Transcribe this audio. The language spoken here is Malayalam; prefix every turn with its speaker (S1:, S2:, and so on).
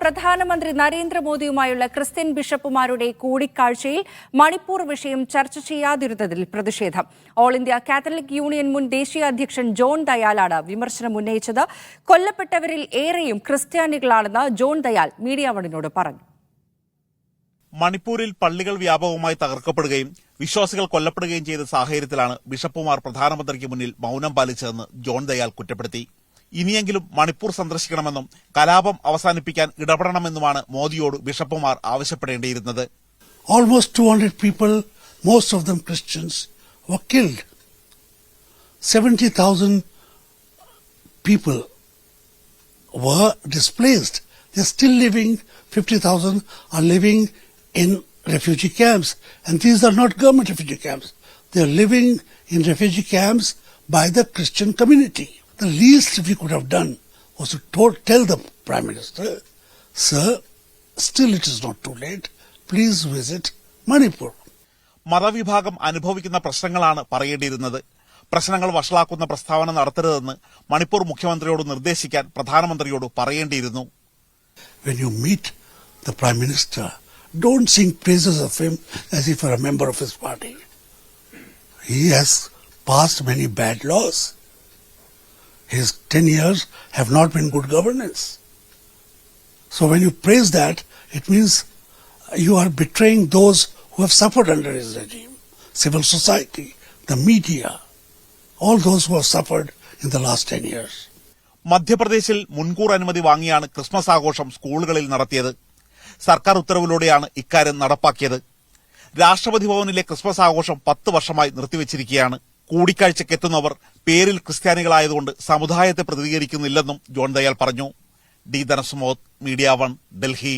S1: പ്രധാനമന്ത്രി നരേന്ദ്രമോദിയുമായുള്ള ക്രിസ്ത്യൻ ബിഷപ്പുമാരുടെ കൂടിക്കാഴ്ചയിൽ മണിപ്പൂർ വിഷയം ചർച്ച ചെയ്യാതിരുന്നതിൽ പ്രതിഷേധം. ഓൾ ഇന്ത്യ കാത്തലിക് യൂണിയൻ മുൻ ദേശീയ അധ്യക്ഷൻ ജോൺ ദയാലാണ് വിമർശനം ഉന്നയിച്ചത്. കൊല്ലപ്പെട്ടവരിൽ ഏറെയും ക്രിസ്ത്യാനികളാണെന്ന് ജോൺ ദയാൽ മീഡിയ വണിനോട് പറഞ്ഞു.
S2: മണിപ്പൂരിൽ പള്ളികൾ വ്യാപകമായി തകർക്കപ്പെടുകയും വിശ്വാസികൾ കൊല്ലപ്പെടുകയും ചെയ്ത സാഹചര്യത്തിലാണ് ബിഷപ്പുമാർ പ്രധാനമന്ത്രിക്ക് മുന്നിൽ മൌനം പാലിച്ചതെന്ന് ജോൺ ദയാൽ കുറ്റപ്പെടുത്തി. ഇനിയെങ്കിലും മണിപ്പൂർ സന്ദർശിക്കണമെന്നും കലാപം അവസാനിപ്പിക്കാൻ ഇടപെടണമെന്നുമാണ് മോദിയോട് ബിഷപ്പുമാർ ആവശ്യപ്പെടേണ്ടിയിരുന്നത്.
S3: Almost 200 people, most of them Christians, were killed. 70,000 people were displaced. They're still living, 50,000 are living in refugee camps. And these are not government refugee camps. They're living in refugee camps by the Christian community. The least we could have done was to tell the Prime Minister, sir, still it is not too late. Please visit Manipur.
S2: മതവിഭാഗം അനുഭവിക്കുന്ന പ്രശ്നങ്ങളാണ് പറയേണ്ടിയിരുന്നത്. പ്രശ്നങ്ങൾ വഷളാക്കുന്ന പ്രസ്താവന നടത്തരുതെന്ന് മണിപ്പൂർ മുഖ്യമന്ത്രിയോട് നിർദ്ദേശിക്കാൻ പ്രധാനമന്ത്രിയോട് പറയേണ്ടിയിരുന്നു.
S3: When you meet the Prime Minister, don't sing praises of him as if you are a member of his party. He has passed many bad laws. His 10 years have not been good governance. So when you praise that, it means you are betraying those who have suffered under his regime. Civil society, the media, all those who have suffered in the last 10 years.
S2: മധ്യപ്രദേശിൽ മുൻകൂർ അനുമതി വാങ്ങിയാണ് ക്രിസ്മസ് ആഘോഷം സ്കൂളുകളിൽ നടത്തിയത്. സർക്കാർ ഉത്തരവിലൂടെയാണ് ഇക്കാര്യം നടപ്പാക്കിയത്. രാഷ്ട്രപതി ഭവനിലെ ക്രിസ്മസ് ആഘോഷം 10 വർഷമായി നിർത്തിവച്ചിരിക്കുകയാണ്. കൂടിക്കാഴ്ചയ്ക്കെത്തുന്നവർ പേരിൽ ക്രിസ്ത്യാനികളായതുകൊണ്ട് സമുദായത്തെ പ്രതിനിധീകരിക്കുന്നില്ലെന്നും ജോൺ ദയാൽ പറഞ്ഞു. D Dhanasumod, media 1, Delhi.